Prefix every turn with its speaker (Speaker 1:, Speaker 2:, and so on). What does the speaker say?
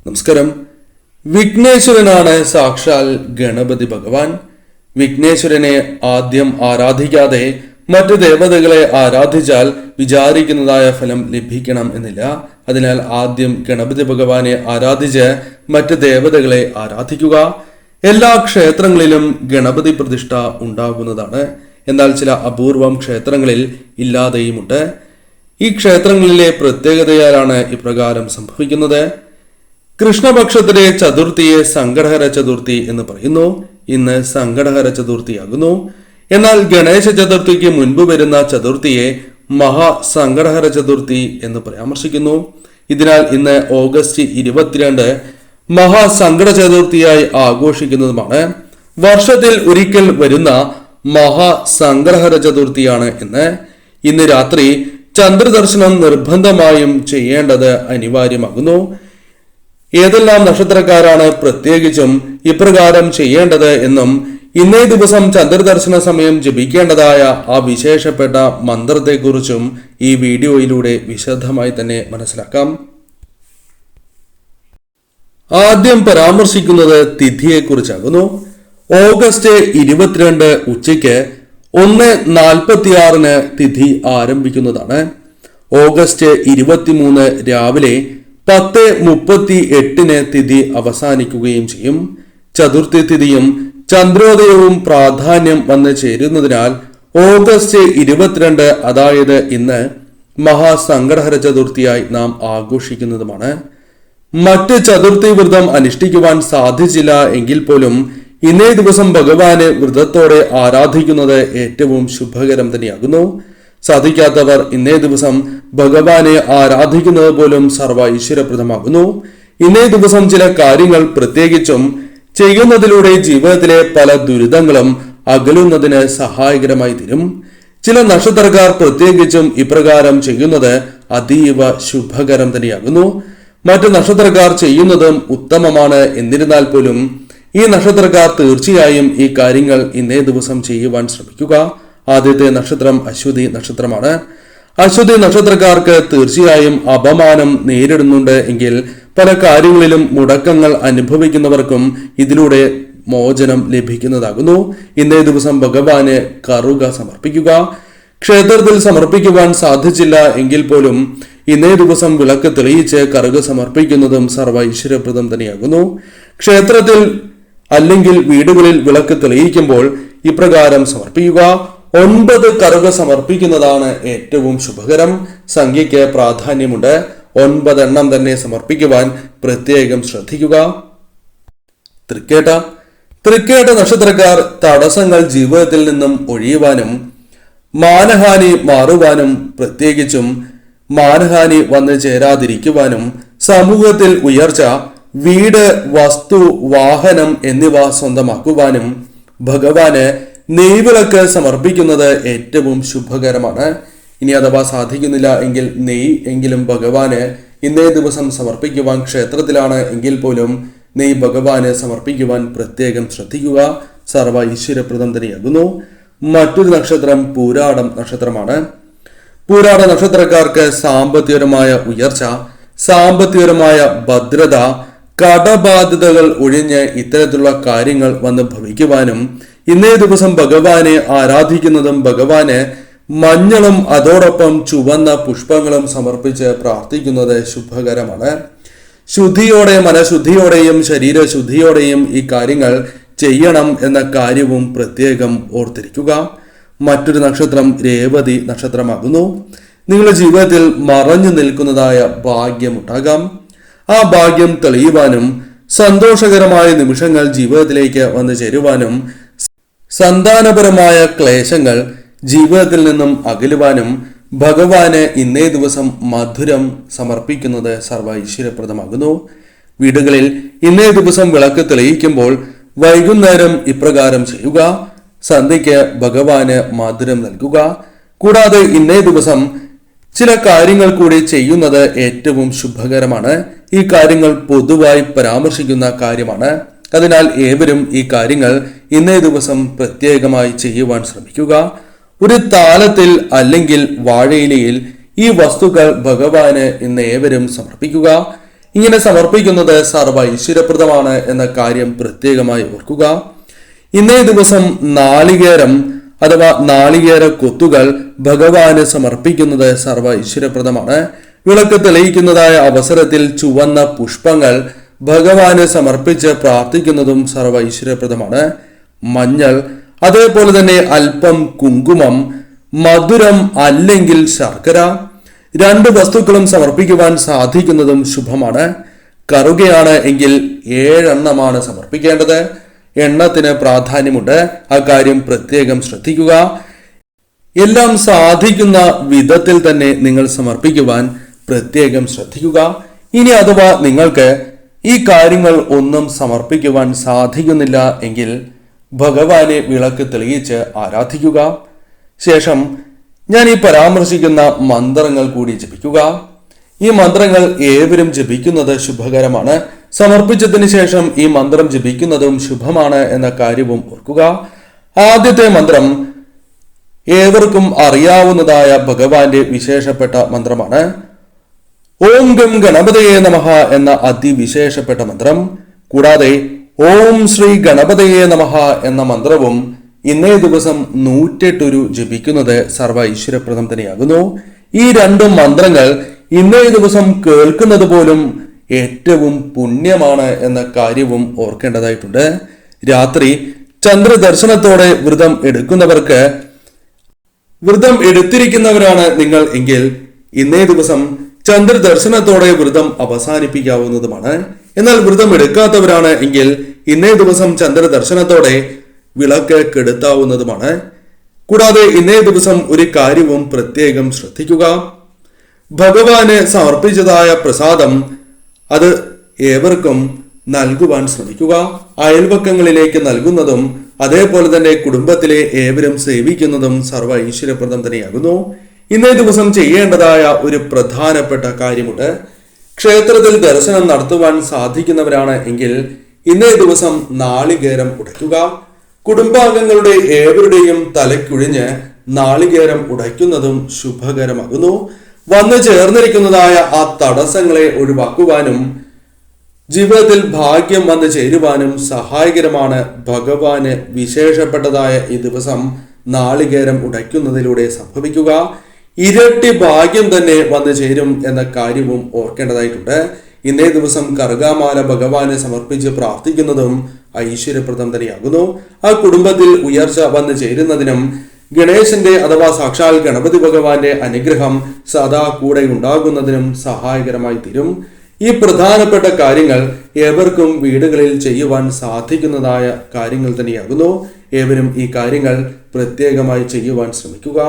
Speaker 1: നമസ്കാരം. വിഘ്നേശ്വരനാണ് സാക്ഷാൽ ഗണപതി ഭഗവാൻ. വിഘ്നേശ്വരനെ ആദ്യം ആരാധിക്കാതെ മറ്റു ദേവതകളെ ആരാധിച്ചാൽ വിചാരിക്കുന്നതായ ഫലം ലഭിക്കണം എന്നില്ല. അതിനാൽ ആദ്യം ഗണപതി ഭഗവാനെ ആരാധിച്ച് മറ്റു ദേവതകളെ ആരാധിക്കുക. എല്ലാ ക്ഷേത്രങ്ങളിലും ഗണപതി പ്രതിഷ്ഠ ഉണ്ടാകുന്നതാണ്. എന്നാൽ ചില അപൂർവം ക്ഷേത്രങ്ങളിൽ ഇല്ലാതെയുമുണ്ട്. ഈ ക്ഷേത്രങ്ങളിലെ പ്രത്യേകതയാലാണ് ഇപ്രകാരം സംഭവിക്കുന്നത്. കൃഷ്ണപക്ഷത്തിലെ ചതുർത്ഥിയെ സങ്കടഹര ചതുർത്ഥി എന്ന് പറയുന്നു. ഇന്ന് സങ്കടഹര ചതുർത്ഥിയാകുന്നു. എന്നാൽ ഗണേശ ചതുർത്ഥിക്ക് മുൻപ് വരുന്ന ചതുർത്ഥിയെ മഹാസങ്കടഹര ചതുർത്ഥി എന്ന് പരാമർശിക്കുന്നു. ഇതിനാൽ ഇന്ന് ഓഗസ്റ്റ് 22 മഹാസങ്കട ചതുർത്ഥിയായി ആഘോഷിക്കുന്നതുമാണ്. വർഷത്തിൽ ഒരിക്കൽ വരുന്ന മഹാസങ്കടഹര ചതുർത്ഥിയാണ് ഇന്ന് രാത്രി ചന്ദ്രദർശനം നിർബന്ധമായും ചെയ്യേണ്ടത് അനിവാര്യമാകുന്നു. ഏതെല്ലാം നക്ഷത്രക്കാരാണ് പ്രത്യേകിച്ചും ഇപ്രകാരം ചെയ്യേണ്ടത് എന്നും ഇന്നേ ദിവസം ചന്ദ്രദർശന സമയം ജപിക്കേണ്ടതായ ആ വിശേഷപ്പെട്ട മന്ത്രത്തെക്കുറിച്ചും ഈ വീഡിയോയിലൂടെ വിശദമായി തന്നെ മനസ്സിലാക്കാം. ആദ്യം പരാമർശിക്കുന്നത് തിഥിയെക്കുറിച്ചാകുന്നു. ഓഗസ്റ്റ് 22 ഉച്ചയ്ക്ക് 1:46 തിഥി ആരംഭിക്കുന്നതാണ്. ഓഗസ്റ്റ് 23 രാവിലെ 10:38 തിഥി അവസാനിക്കുകയും ചെയ്യും. ചതുർത്ഥി തിഥിയും ചന്ദ്രോദയവും പ്രാധാന്യം വന്ന് ചേരുന്നതിനാൽ ഓഗസ്റ്റ് 22 അതായത് ഇന്ന് മഹാസങ്കടഹര ചതുർത്ഥിയായി നാം ആഘോഷിക്കുന്നതുമാണ്. മറ്റ് ചതുർത്ഥി വ്രതം അനുഷ്ഠിക്കുവാൻ സാധിച്ചില്ല എങ്കിൽ പോലും ഇന്നേ ദിവസം ഭഗവാനെ വ്രതത്തോടെ ആരാധിക്കുന്നത് ഏറ്റവും ശുഭകരം തന്നെയാകുന്നു. സാധിക്കാത്തവർ ഇന്നേ ദിവസം ഭഗവാനെ ആരാധിക്കുന്നത് പോലും സർവ ഐശ്വര്യപ്രദമാകുന്നു. ഇന്നേ ദിവസം ചില കാര്യങ്ങൾ പ്രത്യേകിച്ചും ചെയ്യുന്നതിലൂടെ ജീവിതത്തിലെ പല ദുരിതങ്ങളും അകലുന്നതിന് സഹായകരമായി തീരും. ചില നക്ഷത്രക്കാർ പ്രത്യേകിച്ചും ഇപ്രകാരം ചെയ്യുന്നത് അതീവ ശുഭകരം തന്നെയാകുന്നു. മറ്റു നക്ഷത്രക്കാർ ചെയ്യുന്നതും ഉത്തമമാണ്. എന്നിരുന്നാൽ പോലും ഈ നക്ഷത്രക്കാർ തീർച്ചയായും ഈ കാര്യങ്ങൾ ഇന്നേ ദിവസം ചെയ്യുവാൻ ശ്രമിക്കുക. ആദ്യത്തെ നക്ഷത്രം അശ്വതി നക്ഷത്രമാണ്. അശ്വതി നക്ഷത്രക്കാർക്ക് തീർച്ചയായും അപമാനം നേരിടുന്നുണ്ട് എങ്കിൽ പല കാര്യങ്ങളിലും മുടക്കങ്ങൾ അനുഭവിക്കുന്നവർക്കും ഇതിലൂടെ മോചനം ലഭിക്കുന്നതാകുന്നു. ഇന്നേ ദിവസം ഭഗവാന് കറുക സമർപ്പിക്കുക. ക്ഷേത്രത്തിൽ സമർപ്പിക്കുവാൻ സാധിച്ചില്ല എങ്കിൽ പോലും ഇന്നേ ദിവസം വിളക്ക് തെളിയിച്ച് കറുക സമർപ്പിക്കുന്നതും സർവ ഐശ്വര്യപ്രദം തന്നെയാകുന്നു. ക്ഷേത്രത്തിൽ അല്ലെങ്കിൽ വീടുകളിൽ വിളക്ക് തെളിയിക്കുമ്പോൾ ഇപ്രകാരം സമർപ്പിക്കുക. 9 കറുക സമർപ്പിക്കുന്നതാണ് ഏറ്റവും ശുഭകരം. സംഖ്യയ്ക്ക് പ്രാധാന്യമുണ്ട്. 9 എണ്ണം തന്നെ സമർപ്പിക്കുവാൻ പ്രത്യേകം ശ്രദ്ധിക്കുക. തൃക്കേട്ട നക്ഷത്രക്കാർ തടസ്സങ്ങൾ ജീവിതത്തിൽ നിന്നും ഒഴിയുവാനും മാനഹാനി മാറുവാനും പ്രത്യേകിച്ചും മാനഹാനി വന്നു ചേരാതിരിക്കുവാനും സമൂഹത്തിൽ ഉയർച്ച, വീട്, വസ്തു, വാഹനം എന്നിവ സ്വന്തമാക്കുവാനും ഭഗവാന് നെയ്വിളക്ക് സമർപ്പിക്കുന്നത് ഏറ്റവും ശുഭകരമാണ്. ഇനി അഥവാ സാധിക്കുന്നില്ല എങ്കിൽ നെയ്യ് എങ്കിലും ഭഗവാന് ഇന്നേ ദിവസം സമർപ്പിക്കുവാൻ ക്ഷേത്രത്തിലാണ് എങ്കിൽ പോലും നെയ്യ് ഭഗവാന് സമർപ്പിക്കുവാൻ പ്രത്യേകം ശ്രദ്ധിക്കുക. സർവ ഈശ്വരപ്രദം തന്നെയാകുന്നു. മറ്റൊരു നക്ഷത്രം പൂരാടം നക്ഷത്രമാണ്. പൂരാട നക്ഷത്രക്കാർക്ക് സാമ്പത്തികപരമായ ഉയർച്ച, സാമ്പത്തികപരമായ ഭദ്രത, കടബാധ്യതകൾ ഒഴിഞ്ഞ് ഇത്തരത്തിലുള്ള കാര്യങ്ങൾ വന്ന് ഭവിക്കുവാനും ഇന്നേ ദിവസം ഭഗവാനെ ആരാധിക്കുന്നതും ഭഗവാന് മഞ്ഞളും അതോടൊപ്പം ചുവന്ന പുഷ്പങ്ങളും സമർപ്പിച്ച് പ്രാർത്ഥിക്കുന്നത് ശുഭകരമാണ്. ശുദ്ധിയോടെ, മനഃശുദ്ധിയോടെയും ശരീരശുദ്ധിയോടെയും ഈ കാര്യങ്ങൾ ചെയ്യണം എന്ന കാര്യവും പ്രത്യേകം ഓർത്തിരിക്കുക. മറ്റൊരു നക്ഷത്രം രേവതി നക്ഷത്രമാകുന്നു. നിങ്ങളുടെ ജീവിതത്തിൽ മറഞ്ഞു നിൽക്കുന്നതായ ഭാഗ്യമുണ്ടാകാം. ആ ഭാഗ്യം തെളിയുവാനും സന്തോഷകരമായ നിമിഷങ്ങൾ ജീവിതത്തിലേക്ക് വന്നു ചേരുവാനും സന്താനപരമായ ക്ലേശങ്ങൾ ജീവിതത്തിൽ നിന്നും അകലുവാനും ഭഗവാന് ഇന്നേ ദിവസം മധുരം സമർപ്പിക്കുന്നത് സർവ ഐശ്വര്യപ്രദമാകുന്നു. വീടുകളിൽ ഇന്നേ ദിവസം വിളക്ക് തെളിയിക്കുമ്പോൾ വൈകുന്നേരം ഇപ്രകാരം ചെയ്യുക. സന്ധ്യയ്ക്ക് ഭഗവാന് മധുരം നൽകുക. കൂടാതെ ഇന്നേ ദിവസം ചില കാര്യങ്ങൾ കൂടി ചെയ്യുന്നത് ഏറ്റവും ശുഭകരമാണ്. ഈ കാര്യങ്ങൾ പൊതുവായി പരാമർശിക്കുന്ന കാര്യമാണ്. അതിനാൽ ഏവരും ഈ കാര്യങ്ങൾ ഇന്നേ ദിവസം പ്രത്യേകമായി ചെയ്യുവാൻ ശ്രമിക്കുക. ഒരു താലത്തിൽ അല്ലെങ്കിൽ വാഴയിലയിൽ ഈ വസ്തുക്കൾ ഭഗവാന് ഇന്ന് ഏവരും സമർപ്പിക്കുക. ഇങ്ങനെ സമർപ്പിക്കുന്നത് സർവ്വ ഐശ്വര്യപ്രദമാണ് എന്ന കാര്യം പ്രത്യേകമായി ഓർക്കുക. ഇന്നേ ദിവസം നാളികേരം അഥവാ നാളികേര കൊത്തുകൾ ഭഗവാന് സമർപ്പിക്കുന്നത് സർവ്വ ഐശ്വര്യപ്രദമാണ്. വിളക്ക് തെളിയിക്കുന്നതായ അവസരത്തിൽ ചുവന്ന പുഷ്പങ്ങൾ ഭഗവാന് സമർപ്പിച്ച് പ്രാർത്ഥിക്കുന്നതും സർവ്വ ഐശ്വര്യപ്രദമാണ്. മഞ്ഞൾ, അതേപോലെ തന്നെ അല്പം കുങ്കുമം, മധുരം അല്ലെങ്കിൽ ശർക്കര, 2 വസ്തുക്കളും സമർപ്പിക്കുവാൻ സാധിക്കുന്നതും ശുഭമാണ്. കറുകയാണ് എങ്കിൽ 7 എണ്ണമാണ് സമർപ്പിക്കേണ്ടത്. എണ്ണത്തിന് പ്രാധാന്യമുണ്ട്, ആ കാര്യം പ്രത്യേകം ശ്രദ്ധിക്കുക. എല്ലാം സാധിക്കുന്ന വിധത്തിൽ തന്നെ നിങ്ങൾ സമർപ്പിക്കുവാൻ പ്രത്യേകം ശ്രദ്ധിക്കുക. ഇനി അഥവാ നിങ്ങൾക്ക് ഈ കാര്യങ്ങൾ ഒന്നും സമർപ്പിക്കുവാൻ സാധിക്കുന്നില്ല എങ്കിൽ ഭഗവാനെ വിളക്ക് തെളിയിച്ച് ആരാധിക്കുക. ശേഷം ഞാൻ ഈ പരാമർശിക്കുന്ന മന്ത്രങ്ങൾ കൂടി ജപിക്കുക. ഈ മന്ത്രങ്ങൾ ഏവരും ജപിക്കുന്നത് ശുഭകരമാണ്. സമർപ്പിച്ചതിന് ശേഷം ഈ മന്ത്രം ജപിക്കുന്നതും ശുഭമാണ് എന്ന കാര്യവും ഓർക്കുക. ആദ്യത്തെ മന്ത്രം ഏവർക്കും അറിയാവുന്നതായ ഭഗവാന്റെ വിശേഷപ്പെട്ട മന്ത്രമാണ്. ഓം ഗം ഗണപതയേ നമഃ എന്ന അതിവിശേഷപ്പെട്ട മന്ത്രം. കൂടാതെ ഓം ശ്രീ ഗണപതയേ നമഃ എന്ന മന്ത്രവും ഇന്നേ ദിവസം 108 ജപിക്കുന്നത് സർവ്വ ഐശ്വര്യപ്രദം തന്നെയാകുന്നു. ഈ 2 മന്ത്രങ്ങൾ ഇന്നേ ദിവസം കേൾക്കുന്നത് പോലും ഏറ്റവും പുണ്യമാണ് എന്ന കാര്യവും ഓർക്കേണ്ടതായിട്ടുണ്ട്. രാത്രി ചന്ദ്രദർശനത്തോടെ വ്രതം എടുക്കുന്നവർക്ക്, വ്രതം എടുത്തിരിക്കുന്നവരാണ് നിങ്ങൾ എങ്കിൽ ഇന്നേ ദിവസം ചന്ദ്രദർശനത്തോടെ വ്രതം അവസാനിപ്പിക്കാവുന്നതുമാണ്. എന്നാൽ വ്രതം എടുക്കാത്തവരാണ് എങ്കിൽ ഇന്നേ ദിവസം ചന്ദ്രദർശനത്തോടെ വിളക്ക് കെടുത്താവുന്നതുമാണ്. കൂടാതെ ഇന്നേ ദിവസം ഒരു കാര്യവും പ്രത്യേകം ശ്രദ്ധിക്കുക. ഭഗവാന് സമർപ്പിച്ചതായ പ്രസാദം അത് ഏവർക്കും നൽകുവാൻ ശ്രമിക്കുക. അയൽവക്കങ്ങളിലേക്ക് നൽകുന്നതും അതേപോലെ തന്നെ കുടുംബത്തിലെ ഏവരും സേവിക്കുന്നതും സർവ്വ ഐശ്വര്യപ്രദം തന്നെയാകുന്നു. ഇന്നേ ദിവസം ചെയ്യേണ്ടതായ ഒരു പ്രധാനപ്പെട്ട കാര്യമുണ്ട്. ക്ഷേത്രത്തിൽ ദർശനം നടത്തുവാൻ സാധിക്കുന്നവരാണ് എങ്കിൽ ഇന്നേ ദിവസം നാളികേരം ഉടയ്ക്കുക. കുടുംബാംഗങ്ങളുടെ ഏവരുടെയും തലയ്ക്കുഴിഞ്ഞ് നാളികേരം ഉടയ്ക്കുന്നതും ശുഭകരമാകുന്നു. വന്നു ചേർന്നിരിക്കുന്നതായ ആ തടസ്സങ്ങളെ ഒഴിവാക്കുവാനും ജീവിതത്തിൽ ഭാഗ്യം വന്നു ചേരുവാനും സഹായകരമാണ്. ഭഗവാന് വിശേഷപ്പെട്ടതായ ഈ ദിവസം നാളികേരം ഉടയ്ക്കുന്നതിലൂടെ സംഭവിക്കുക. ഇരട്ടി ഭാഗ്യം തന്നെ വന്നു ചേരും എന്ന കാര്യവും ഓർക്കേണ്ടതായിട്ടുണ്ട്. ഇന്നേ ദിവസം കറുകാമാല ഭഗവാനെ സമർപ്പിച്ച് പ്രാർത്ഥിക്കുന്നതും ഐശ്വര്യപ്രദം തന്നെയാകുന്നു. ആ കുടുംബത്തിൽ ഉയർച്ച വന്നു ചേരുന്നതിനും ഗണേശന്റെ അഥവാ സാക്ഷാൽ ഗണപതി ഭഗവാന്റെ അനുഗ്രഹം സദാ കൂടെ ഉണ്ടാകുന്നതിനും സഹായകരമായി തീരും. ഈ പ്രധാനപ്പെട്ട കാര്യങ്ങൾ ഏവർക്കും വീടുകളിൽ ചെയ്യുവാൻ സാധിക്കുന്നതായ കാര്യങ്ങൾ തന്നെയാകുന്നു. ഏവരും ഈ കാര്യങ്ങൾ പ്രത്യേകമായി ചെയ്യുവാൻ ശ്രമിക്കുക.